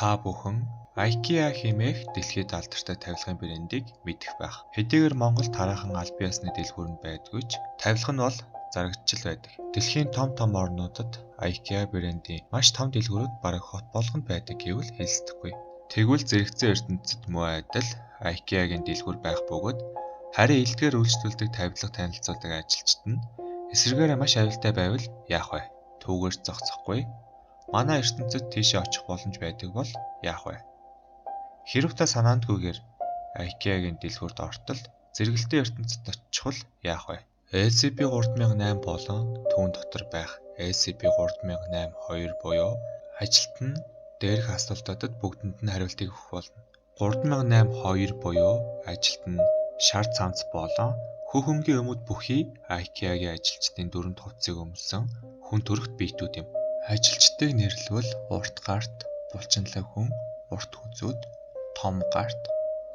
Та бүхэн IKEA хэмээх дэлхийд алдартай тавилгын брендийг мэдэх байх. Хэдийгээр Монгол тараахан аль биесны дэлгүүр нь байдгүй ч тавилга нь бол зарагдчил байдаг. Дэлхийн том орнуудад IKEA брендийн маш том дэлгүүрүүд бараг хот болгонд байдаг гэвэл хэлэлцэхгүй. Тэгвэл зэрэгцэн ертөнцид муу адил IKEA-гийн дэлгүүр байх бөгөөд харин илтгэр үйлчлүүлдэг тавилга танилцуулдаг ажилчид нь эсрэгээр маш аюултай байвал яах вэ? Түүгээр зогсохгүй. Манай ертөнцид тийшээ очих боломж байдаг бол яах вэ? Хэрэв та санаандгүйгээр IKEA-гийн дэлгүүрт ортол зэрэгэлдээ ертөнцид очихвол яах вэ? SCP-3008 болон түүн дотор байх SCP-3008-2 буюу ажилт нь дээрх асуултуудад бүгдэнд нь хариултыг өгөх болно. 3008-2 буюу ажилт нь шар цамц болон хөхөнгийн өмд бүхий IKEA-гийн ажилчдын дүрэнд хувцсыг өмсөн хүн төрөлт биетүүд юм. Ажилчдыг нэрлэвэл урт гарт, булчинлаг хүн, урт хүзүүд, том гарт,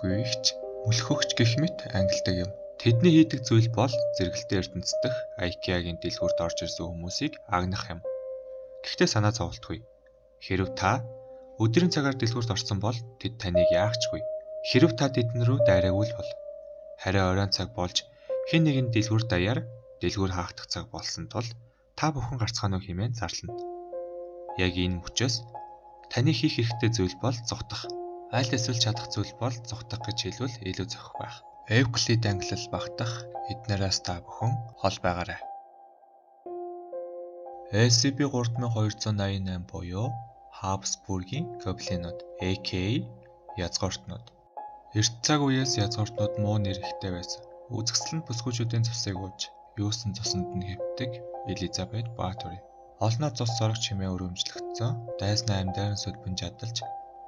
гүйгч, мөлхөгч гэх мэт ангилдаг юм. Тэдний хийдэг зүйл бол зэрэгэлдээ ертөнцид дэх IKEA-гийн дэлгүүрт орж ирсэн хүмүүсийг агнах юм. Гэхдээ санаа зовлтгүй. Хэрэв та өдрийн цагаар дэлгүүрт орсон бол тэд таныг яахчгүй. Хэрэв та тэдэн рүү дайраагүй бол харин оройн цаг болж хэн нэгэн дэлгүүр даяар дэлгүүр хаагдах цаг болсон тул та бүхэн гарцгаанаа хэмээн зарлана. Яг энэ мөчөөс таны хийх хэрэгтэй зүйл бол зугтах. Аль эсвэл чадах зүйл бол зугтах гэж хэлвэл илүү зохих байх. Эвклид ангилал багтах эднээс та бүхэн хол байгаарай. SCP-3288 буюу Habsburg-ийн гоблинууд aka язгууртнууд. Эрт цаг үеэс язгууртнууд муу нэр ихтэй байсан. Үзэсгэлэн бүсгүйчүүдийн цусыг ууж, юусэн цуснд нь хэвдэг Элизабет Баатури. Олноо цус зорогч хэмээн өрөмжлөгдсөн. Дайснаа амьдаар сүлбэн жадалж,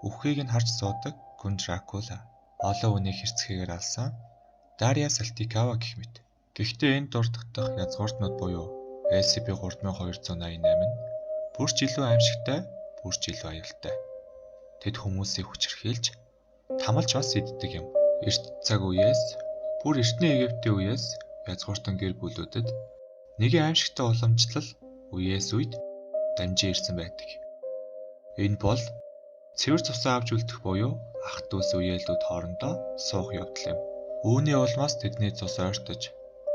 үххийг нь харж суудаг гүн Дракула. Олон үнийг хэрцгийгээр алсан Дарья Салтикава гэх мэт. Гэхдээ энэ дурддах язгууртнууд буюу SCP-3288 нь бүрч илүү аимшигтай, бүрч илүү аюултай. Тэд хүмүүсийг хүчирхийлж, тамалж бас иддэг юм. Эрт цаг үеэс, бүр эртний Египтийн үеэс язгууртан гэр бүлүүдэд нэгэн аимшигтай уламжлал үеэс үед дамжин ирсэн байдаг. Энэ бол цэвэр цусаа авч үлдэх буюу ах дүүс үеэлдүүд хоорондоо суух явдал юм. Үүний улмаас тэдний цус ойртож,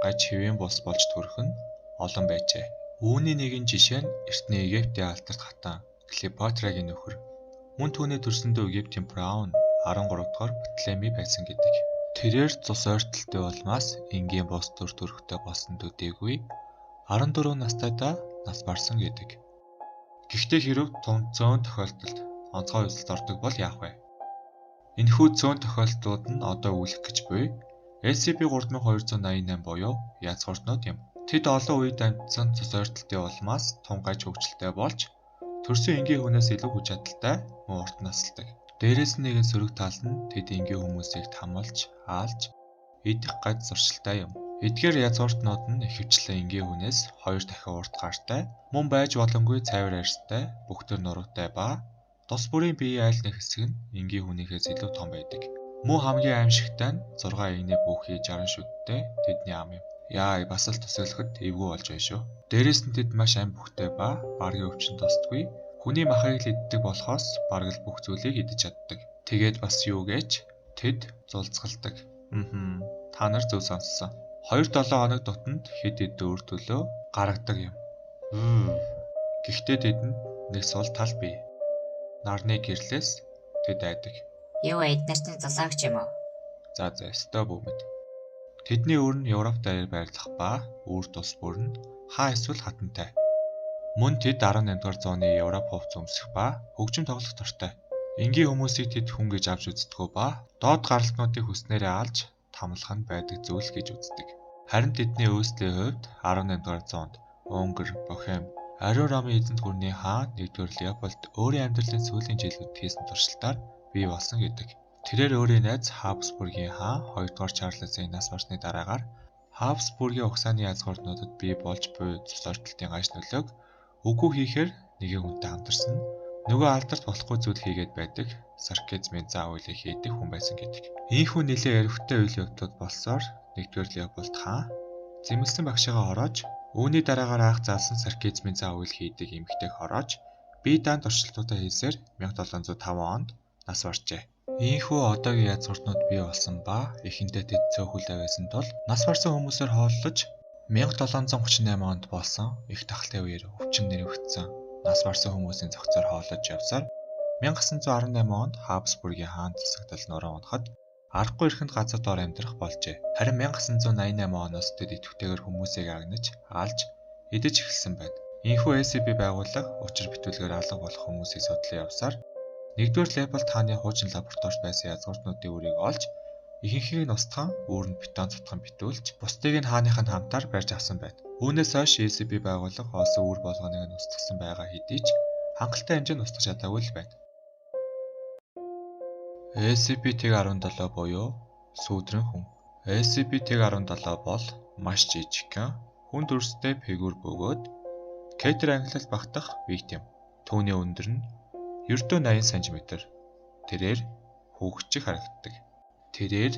гаж хэвэн бус болж төрөх нь олон байжээ. Үүний нэгэн жишээ нь эртний Египтийн алдарт хатан Клеопатрагийн нөхөр, мөн түүний төрсөндөө Египтийн фараон 13 дугаар Птолемей байсан гэдэг. Тэрээр цус ойртолтой улмаас энгийн бус төр төрөхтэй болсон төдийгүй 14 настайдаа нас барсан гэдэг. Гэхдээ хэрэв зөөн тохиолдолд онцгой үйлсэлд ордог бол яах вэ? Энэхүү зөөн тохиолдлууд нь одоо үүсэх гэж буй SCP-3288 буюу язгууртнууд юм. Тэд олон үед амьдсан цус ойртолтын улмаас тунгаж хөгжилтэй болж төрсөн энгийн хүнээс илүү хүч чадалтай мөн урт насалдаг. Дээрээс нь нэгэн сөрөг тал нь тэд энгийн хүмүүсийг тамалж, аалж, идэх гад зуршилтай юм. Эдгээр язгууртнууд нь ихэвчлэн энгийн хүнээс 2 дахин урт гартай, мөн байж боломгүй цайвар арьстай, бүхтэр нуруутай ба тус бүрийн биеийн аль нэг хэсэг нь энгийн хүнийхээс илүү том байдаг. Мөн хамгийн аимшигтай нь 6 эгний бүхий 60 шүдтэй тэдний ам юм. Яа, бас л төсөөлөхөд эвгүй болж байна шүү. Дээрээс нь тэд маш ам бүхтэй ба баргийн өвчин тусдаггүй. Хүний махыг л иддэг болохоос бараг л бүх зүйлийг идэж чаддаг. Тэгээд бас юу гэж тэд зулцгалдаг. Та нар зөв сонссон. 2-7 хоног тутамд хэд хэд өөр төлөө гаргадаг юм. Гэхдээ тэдэнд нэг сул тал бий. Нарны гэрлээс тэд айдаг. Юу эднэрт нь засаагч юм уу? За өстой бүүмэд. Тэдний өөр нь Европ даяар байрлах ба үүр тус бүр нь хаа эсвэл хатантай. Мөн тэд 18 дугаар зууны Европ хувцас өмсөх ба хөгжим тоглох дуртай. Энгийн хүмүүсийг тэд хүн гэж авч үздэггүй ба доод гаралтнуудыг хүснээрээ алж тамлах нь байдаг зүйл гэж үздэг. Харин тэдний өөрсдийн хувьд 18 дугаар зуунд Унгар, Бохем, Ариун Ромын эзэнт гүрний хаан 1-р Леопольд өөрийн амьдралын сүүлийн жилүүд хийсэн туршилтаар бий болсон гэдэг. Тэрээр өөрийн найз Habsburg-ийн хаан 2-р Чарльзын нас барсны дараагаар Habsburg-ийн угсааны язгууртнуудад бий болж буй цус ойртолтын гаж нөлөөг үгүй хийхээр нэгэн хүнтэй хамтарсан. Нөгөө алдарт болохгүй зүйл хийгээд байдаг сарказмын заа үйлийг хийдэг хүн байсан гэдэг. Ийхүү нэлээд эрвтэй үйл явдлууд болсоор 1-р Леопольд хаан зэмлсэн багшигаа хороож, үүний дараагаар анх заасан сарказмын заа үйл хийдэг эмэгтэйг хороож бие даанд орчлолтуудаа хийсээр 1705 онд нас баржээ. Ийхүү одоогийн язгууртнууд бий болсон ба эхэнтэй тэд цөөхөлтэй байсан тул нас барсан хүмүүсээр хооллож 1738 онд болсон их тахлын үеэр өвчин нэрвэгдсэн нас барсан хүмүүсийн зохицоор хооллож явсаар 1918 онд Хабсбургийн хаан засагдал нуруу унахад аргагүй эрхэнд газар доор амьдрах болжээ. Харин 1988 оноос тэд идэвхтэйгээр хүмүүсийг агнаж, алж, идэж эхэлсэн байна. Ийхүү SCP байгууллага учир бүтүүлгээр алга болох хүмүүсийг судлан явсаар 1-р Леопольд хааны хуучин лабораторид байсан язгууртнуудын үрийг олж, ихэнхийг нь устган, үүр нь бетон цутган битүүлж, бусдыг нь хааныхын хамтаар барьж авсан байна. Үүнээс хойш SCP байгууллага олсон үр болгоныг нь устгасан байгаа хэдий ч хангалттай хэмжээнд устгах чадаагүй л байна. SCP-17 буюу сүүдрэн хүн. SCP-17 бол маш жижигхэн, хүнд өрстэй фигюр бөгөөд Кетер ангилалд багтах виктим. Түүний өндөр нь ердөө 80 см. Тэрээр хүүхчиг харагддаг. Тэрээр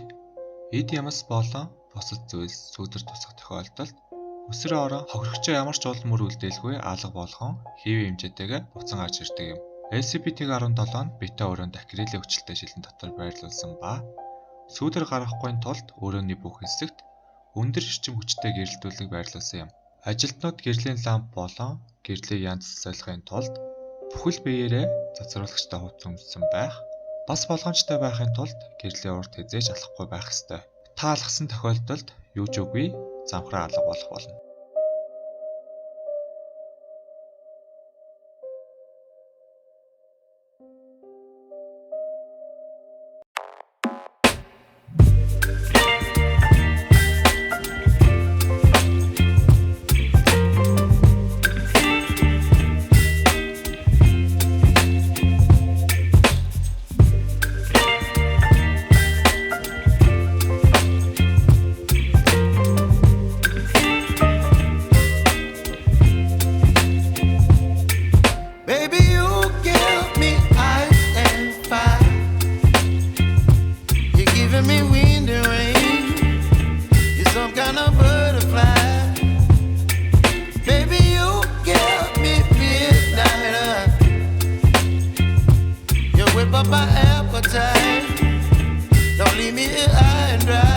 эд ямас болон бусад зүйлс сүүдэр тусах тохиолдолд өсөр орон хохирогчоо ямар ч улам мөр үлдээлгүй алга болгон хэвийн хэмжээтэйгээр буцан гарч ирдэг юм. SCP-17 нь бета өрөөнд акрилийн хүчилтэй шилэн дотор байрлуулсан ба сүүдэр гаргахгүй тулд өрөөний бүх хэсэгт өндөр эрчим хүчтэй гэрэлтүүлэг байрлуулсан юм. Ажилтнууд гэрлийн ламп болон гэрлийг янз солихын тулд бүхэл биеэрээ цацруулагчтай хувцас өмссөн байх, бас болгоомжтой байхын тулд гэрлийн урд хязээж алахгүй байх ёстой. Та алгасан тохиолдолд юу ч үгүй замхраа алга болох болно. My appetite, don't leave me here high and dry.